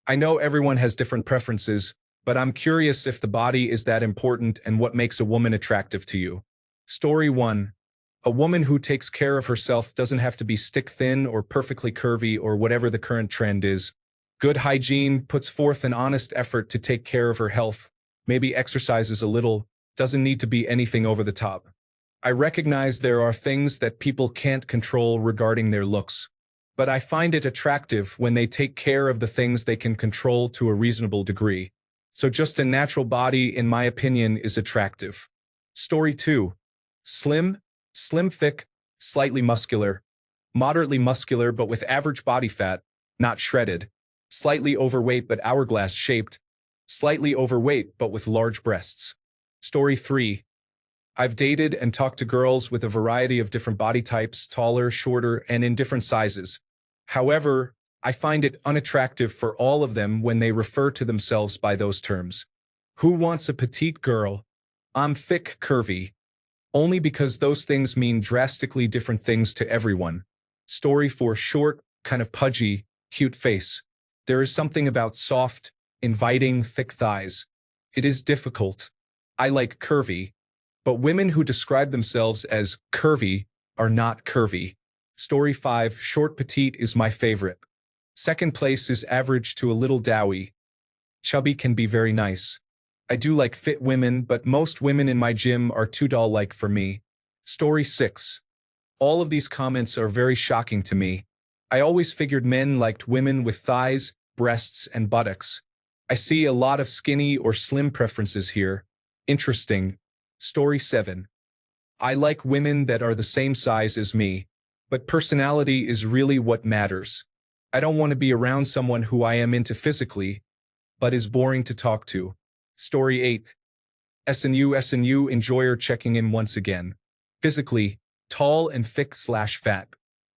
I know everyone has different preferences, but I'm curious if the body is that important and what makes a woman attractive to you. Story 1. A woman who takes care of herself doesn't have to be stick thin or perfectly curvy or whatever the current trend is. Good hygiene puts forth an honest effort to take care of her health, maybe exercises a little, doesn't need to be anything over the top. I recognize there are things that people can't control regarding their looks, but I find it attractive when they take care of the things they can control to a reasonable degree. So just a natural body, in my opinion, is attractive. Story 2. Slim, thick, slightly muscular, moderately muscular but with average body fat, not shredded, slightly overweight but hourglass-shaped, slightly overweight but with large breasts. Story 3. I've dated and talked to girls with a variety of different body types, taller, shorter, and in different sizes. However, I find it unattractive for all of them when they refer to themselves by those terms. Who wants a petite girl? I'm thick, curvy. Only because those things mean drastically different things to everyone. Story 4. Short, kind of pudgy, cute face. There is something about soft, inviting, thick thighs. It is difficult. I like curvy, but women who describe themselves as curvy are not curvy. Story 5. Short, petite is my favorite. Second place is average to a little doughy. Chubby can be very nice. I do like fit women, but most women in my gym are too doll-like for me. Story 6. All of these comments are very shocking to me. I always figured men liked women with thighs, breasts, and buttocks. I see a lot of skinny or slim preferences here. Interesting. Story 7. I like women that are the same size as me, but personality is really what matters. I don't want to be around someone who I am into physically, but is boring to talk to. Story 8. SNU enjoyer checking in once again. Physically, tall and thick/fat.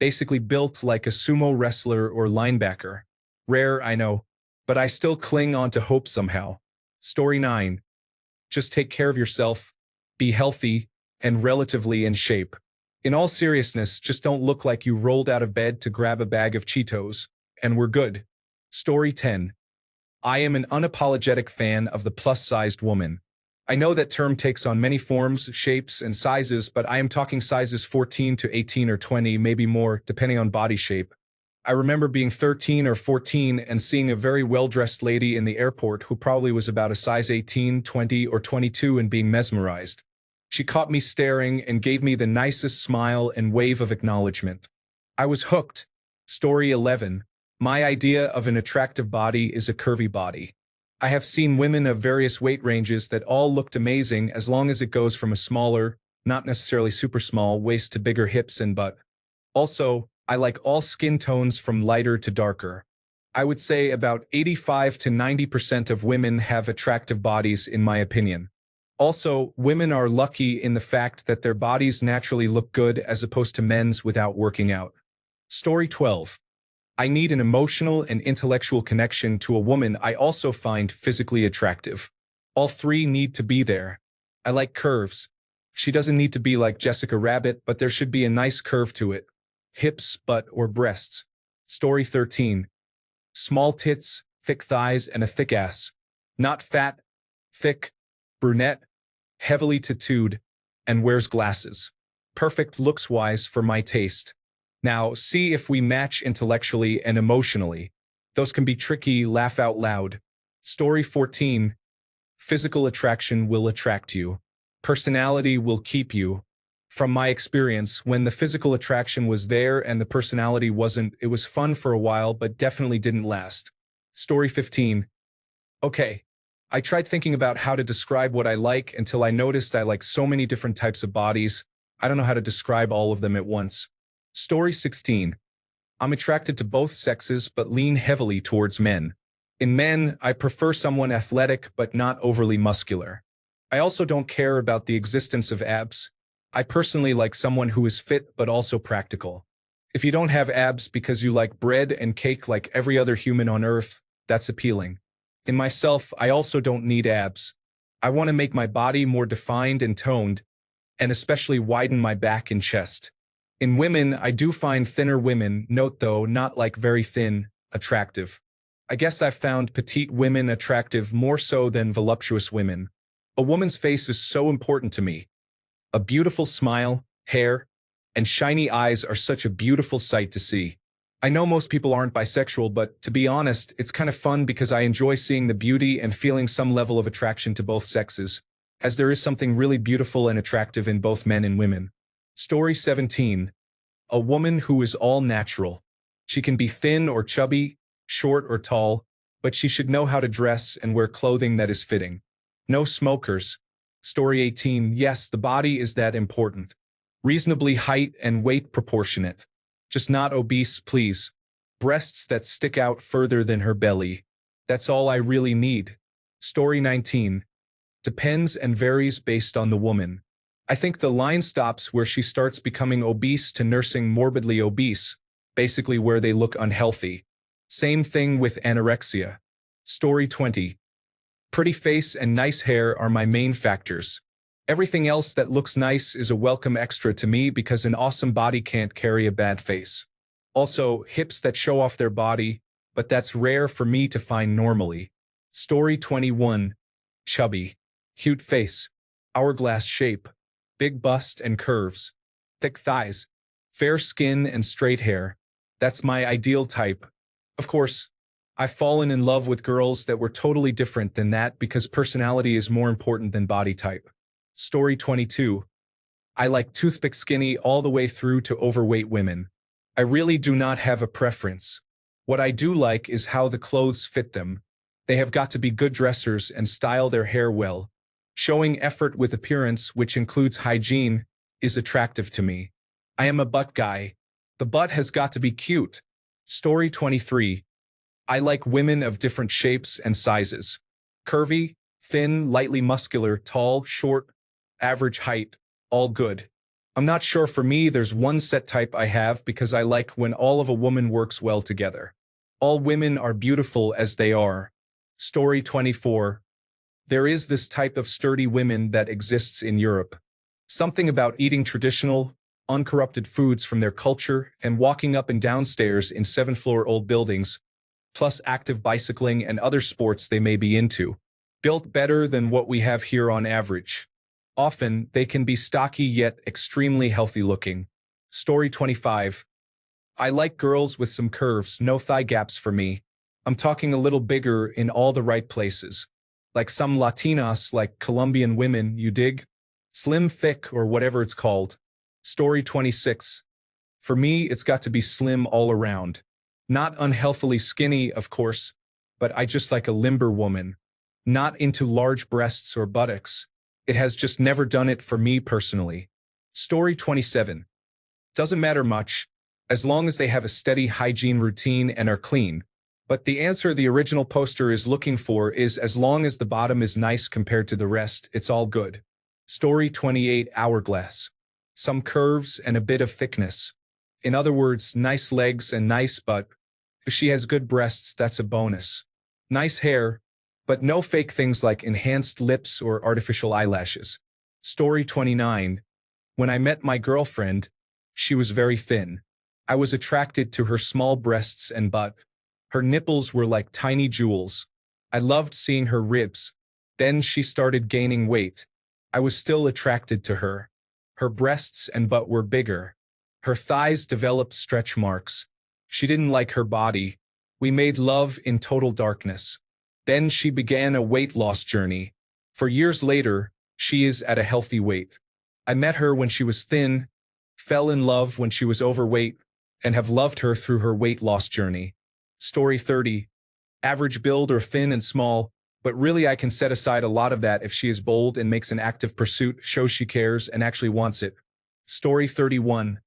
Basically built like a sumo wrestler or linebacker. Rare, I know, but I still cling on to hope somehow. Story 9. Just take care of yourself, be healthy, and relatively in shape. In all seriousness, just don't look like you rolled out of bed to grab a bag of Cheetos, and we're good. Story 10. I am an unapologetic fan of the plus-sized woman. I know that term takes on many forms, shapes, and sizes, but I am talking sizes 14 to 18 or 20, maybe more, depending on body shape. I remember being 13 or 14 and seeing a very well-dressed lady in the airport who probably was about a size 18, 20, or 22 and being mesmerized. She caught me staring and gave me the nicest smile and wave of acknowledgement. I was hooked. Story 11. My idea of an attractive body is a curvy body. I have seen women of various weight ranges that all looked amazing as long as it goes from a smaller, not necessarily super small, waist to bigger hips and butt. Also, I like all skin tones from lighter to darker. I would say about 85 to 90% of women have attractive bodies in my opinion. Also, women are lucky in the fact that their bodies naturally look good as opposed to men's without working out. Story 12. I need an emotional and intellectual connection to a woman I also find physically attractive. All three need to be there. I like curves. She doesn't need to be like Jessica Rabbit, but there should be a nice curve to it. Hips, butt, or breasts. Story 13. Small tits, thick thighs, and a thick ass. Not fat, thick, brunette, heavily tattooed, and wears glasses. Perfect looks-wise for my taste. Now, see if we match intellectually and emotionally. Those can be tricky, laugh out loud. Story 14. Physical attraction will attract you. Personality will keep you. From my experience, when the physical attraction was there and the personality wasn't, it was fun for a while, but definitely didn't last. Story 15. Okay. I tried thinking about how to describe what I like until I noticed I like so many different types of bodies. I don't know how to describe all of them at once. Story 16. I'm attracted to both sexes but lean heavily towards men. In men, I prefer someone athletic but not overly muscular. I also don't care about the existence of abs. I personally like someone who is fit but also practical. If you don't have abs because you like bread and cake like every other human on earth, that's appealing. In myself, I also don't need abs. I want to make my body more defined and toned, and especially widen my back and chest. In women, I do find thinner women, note though, not like very thin, attractive. I guess I've found petite women attractive more so than voluptuous women. A woman's face is so important to me. A beautiful smile, hair, and shiny eyes are such a beautiful sight to see. I know most people aren't bisexual, but to be honest, it's kind of fun because I enjoy seeing the beauty and feeling some level of attraction to both sexes, as there is something really beautiful and attractive in both men and women. Story 17. A woman who is all natural. She can be thin or chubby, short or tall, but she should know how to dress and wear clothing that is fitting. No smokers. Story 18. Yes, the body is that important. Reasonably height and weight proportionate. Just not obese, please. Breasts that stick out further than her belly. That's all I really need. Story 19. Depends and varies based on the woman. I think the line stops where she starts becoming obese to nursing morbidly obese, basically where they look unhealthy. Same thing with anorexia. Story 20. Pretty face and nice hair are my main factors. Everything else that looks nice is a welcome extra to me because an awesome body can't carry a bad face. Also, hips that show off their body, but that's rare for me to find normally. Story 21. Chubby. Cute face. Hourglass shape. Big bust and curves. Thick thighs. Fair skin and straight hair. That's my ideal type. Of course, I've fallen in love with girls that were totally different than that because personality is more important than body type. Story 22. I like toothpick skinny all the way through to overweight women. I really do not have a preference. What I do like is how the clothes fit them. They have got to be good dressers and style their hair well. Showing effort with appearance, which includes hygiene, is attractive to me. I am a butt guy. The butt has got to be cute. Story 23. I like women of different shapes and sizes. Curvy, thin, lightly muscular, tall, short, average height, all good. I'm not sure for me there's one set type I have because I like when all of a woman works well together. All women are beautiful as they are. Story 24. There is this type of sturdy women that exists in Europe. Something about eating traditional, uncorrupted foods from their culture and walking up and down stairs in 7th-floor old buildings, plus active bicycling and other sports they may be into. Built better than what we have here on average. Often, they can be stocky yet extremely healthy looking. Story 25. I like girls with some curves, no thigh gaps for me. I'm talking a little bigger in all the right places. Like some Latinas, like Colombian women, you dig? Slim, thick, or whatever it's called. Story 26. For me, it's got to be slim all around. Not unhealthily skinny, of course, but I just like a limber woman. Not into large breasts or buttocks. It has just never done it for me personally. Story 27. Doesn't matter much, as long as they have a steady hygiene routine and are clean. But the answer the original poster is looking for is as long as the bottom is nice compared to the rest, it's all good. Story 28. Hourglass. Some curves and a bit of thickness. In other words, nice legs and nice butt. If she has good breasts, that's a bonus. Nice hair, but no fake things like enhanced lips or artificial eyelashes. Story 29. When I met my girlfriend, she was very thin. I was attracted to her small breasts and butt. Her nipples were like tiny jewels. I loved seeing her ribs. Then she started gaining weight. I was still attracted to her. Her breasts and butt were bigger. Her thighs developed stretch marks. She didn't like her body. We made love in total darkness. Then she began a weight loss journey. For years later, she is at a healthy weight. I met her when she was thin, fell in love when she was overweight, and have loved her through her weight loss journey. Story 30. Average build or thin and small, but really I can set aside a lot of that if she is bold and makes an active pursuit, shows she cares and actually wants it. Story 31.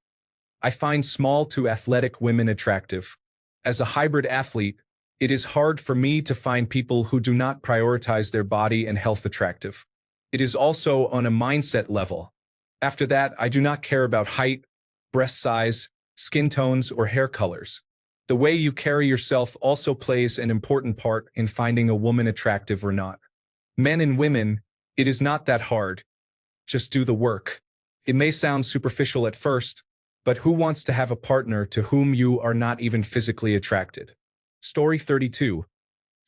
I find small to athletic women attractive. As a hybrid athlete, it is hard for me to find people who do not prioritize their body and health attractive. It is also on a mindset level. After that, I do not care about height, breast size, skin tones, or hair colors. The way you carry yourself also plays an important part in finding a woman attractive or not. Men and women, it is not that hard. Just do the work. It may sound superficial at first, but who wants to have a partner to whom you are not even physically attracted? Story 32.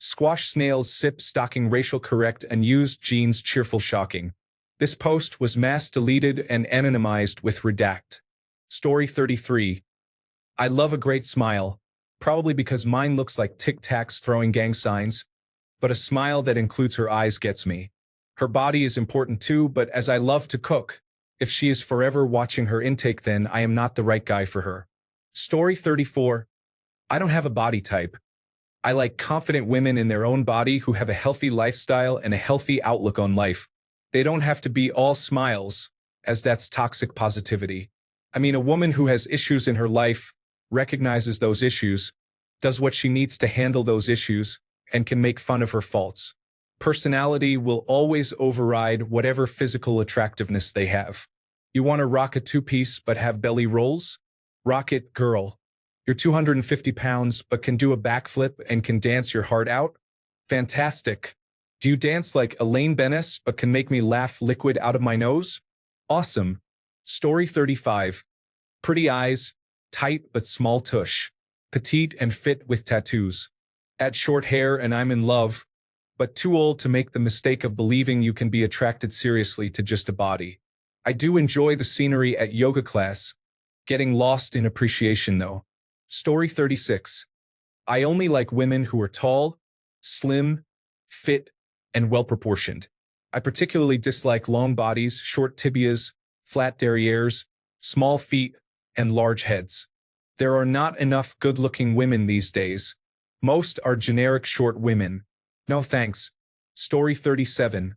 Squash snails sip stocking racial correct and used jeans cheerful shocking. This post was mass deleted and anonymized with redact. Story 33. I love a great smile, probably because mine looks like Tic Tacs throwing gang signs, but a smile that includes her eyes gets me. Her body is important too, but as I love to cook, if she is forever watching her intake, then I am not the right guy for her. Story 34. I don't have a body type. I like confident women in their own body who have a healthy lifestyle and a healthy outlook on life. They don't have to be all smiles, as that's toxic positivity. I mean, a woman who has issues in her life, recognizes those issues, does what she needs to handle those issues, and can make fun of her faults. Personality will always override whatever physical attractiveness they have. You want to rock a two-piece but have belly rolls? Rock it, girl. You're 250 pounds but can do a backflip and can dance your heart out? Fantastic. Do you dance like Elaine Bennis but can make me laugh liquid out of my nose? Awesome. Story 35. Pretty eyes, tight but small tush. Petite and fit with tattoos. Add short hair and I'm in love, but too old to make the mistake of believing you can be attracted seriously to just a body. I do enjoy the scenery at yoga class, getting lost in appreciation though. Story 36. I only like women who are tall, slim, fit, and well-proportioned. I particularly dislike long bodies, short tibias, flat derrieres, small feet, and large heads. There are not enough good-looking women these days. Most are generic short women. No thanks. Story 37.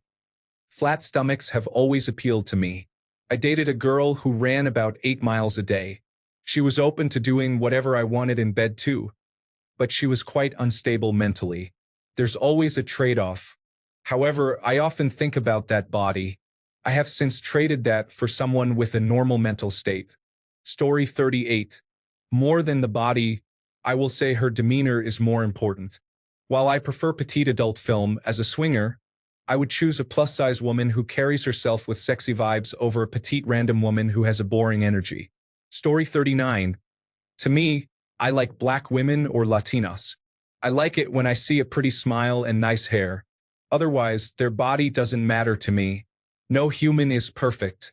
Flat stomachs have always appealed to me. I dated a girl who ran about 8 miles a day. She was open to doing whatever I wanted in bed too, but she was quite unstable mentally. There's always a trade-off. However, I often think about that body. I have since traded that for someone with a normal mental state. Story 38. More than the body, I will say her demeanor is more important. While I prefer petite adult film as a swinger, I would choose a plus-size woman who carries herself with sexy vibes over a petite random woman who has a boring energy. Story 39. To me, I like black women or Latinas. I like it when I see a pretty smile and nice hair. Otherwise, their body doesn't matter to me. No human is perfect.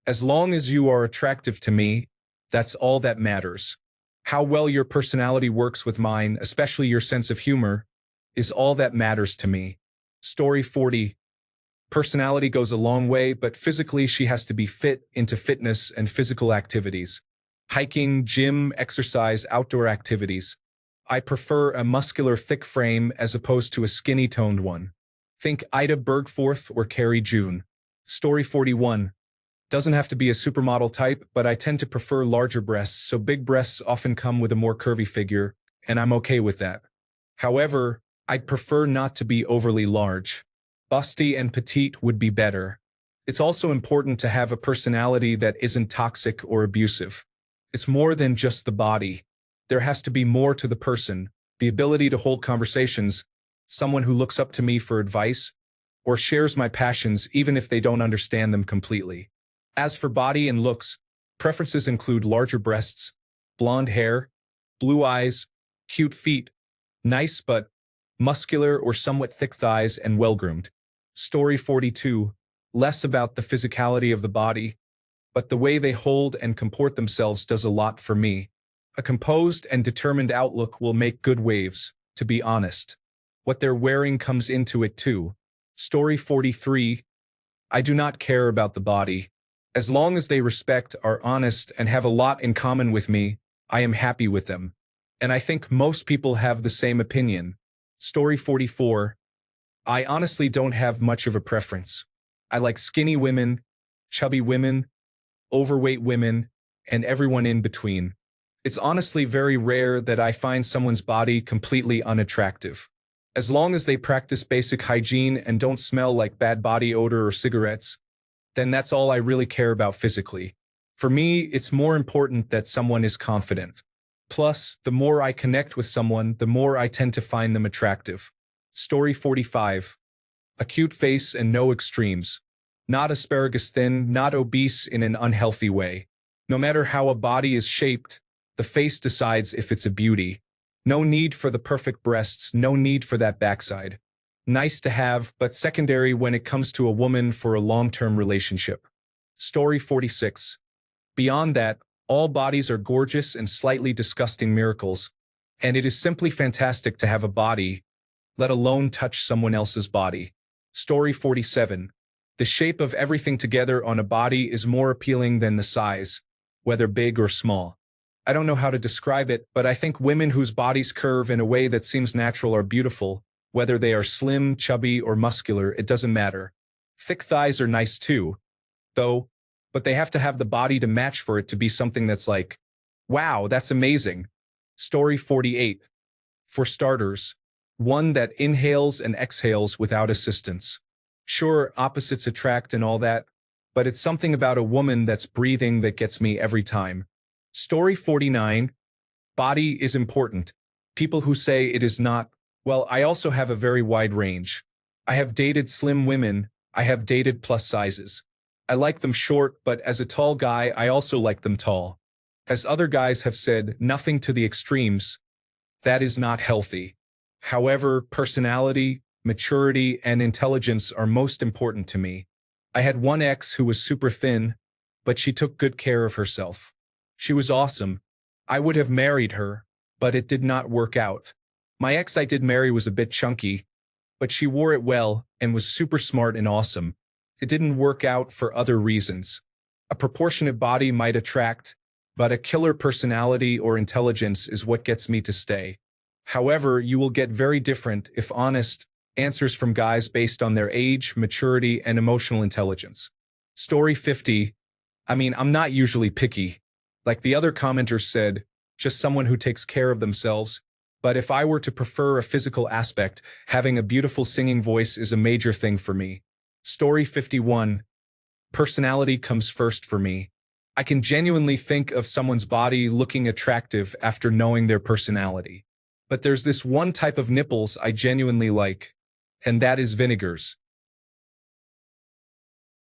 As long as you are attractive to me, that's all that matters. How well your personality works with mine, especially your sense of humor, is all that matters to me. Story 40. Personality goes a long way, but physically she has to be fit into fitness and physical activities. Hiking, gym, exercise, outdoor activities. I prefer a muscular, thick frame as opposed to a skinny-toned one. Think Ida Bergforth or Carrie June. Story 41. Doesn't have to be a supermodel type, but I tend to prefer larger breasts, so big breasts often come with a more curvy figure, and I'm okay with that. However, I'd prefer not to be overly large. Busty and petite would be better. It's also important to have a personality that isn't toxic or abusive. It's more than just the body. There has to be more to the person, the ability to hold conversations, someone who looks up to me for advice, or shares my passions even if they don't understand them completely. As for body and looks, preferences include larger breasts, blonde hair, blue eyes, cute feet, nice but muscular or somewhat thick thighs, and well-groomed. Story 42. Less about the physicality of the body, but the way they hold and comport themselves does a lot for me. A composed and determined outlook will make good waves, to be honest. What they're wearing comes into it too. Story 43. I do not care about the body. As long as they respect, are honest, and have a lot in common with me, I am happy with them. And I think most people have the same opinion. Story 44. I honestly don't have much of a preference. I like skinny women, chubby women, overweight women, and everyone in between. It's honestly very rare that I find someone's body completely unattractive. As long as they practice basic hygiene and don't smell like bad body odor or cigarettes, then that's all I really care about physically. For me, it's more important that someone is confident. Plus, the more I connect with someone, the more I tend to find them attractive. Story 45. A cute face and no extremes. Not asparagus thin, not obese in an unhealthy way. No matter how a body is shaped, the face decides if it's a beauty. No need for the perfect breasts, no need for that backside. Nice to have, but secondary when it comes to a woman for a long-term relationship. Story 46. Beyond that, all bodies are gorgeous and slightly disgusting miracles, and it is simply fantastic to have a body, let alone touch someone else's body. Story 47. The shape of everything together on a body is more appealing than the size, whether big or small. I don't know how to describe it, but I think women whose bodies curve in a way that seems natural are beautiful. Whether they are slim, chubby, or muscular, it doesn't matter. Thick thighs are nice too, though, but they have to have the body to match for it to be something that's like, wow, that's amazing. Story 48. For starters, one that inhales and exhales without assistance. Sure, opposites attract and all that, but it's something about a woman that's breathing that gets me every time. Story 49. Body is important. People who say it is not, well, I also have a very wide range. I have dated slim women, I have dated plus sizes. I like them short, but as a tall guy, I also like them tall. As other guys have said, nothing to the extremes. That is not healthy. However, personality, maturity, and intelligence are most important to me. I had one ex who was super thin, but she took good care of herself. She was awesome. I would have married her, but it did not work out. My ex I did marry was a bit chunky, but she wore it well and was super smart and awesome. It didn't work out for other reasons. A proportionate body might attract, but a killer personality or intelligence is what gets me to stay. However, you will get very different, if honest, answers from guys based on their age, maturity, and emotional intelligence. Story 50. I'm not usually picky. Like the other commenters said, just someone who takes care of themselves. But if I were to prefer a physical aspect, having a beautiful singing voice is a major thing for me. Story 51. Personality comes first for me. I can genuinely think of someone's body looking attractive after knowing their personality. But there's this one type of nipples I genuinely like, and that is vinegars.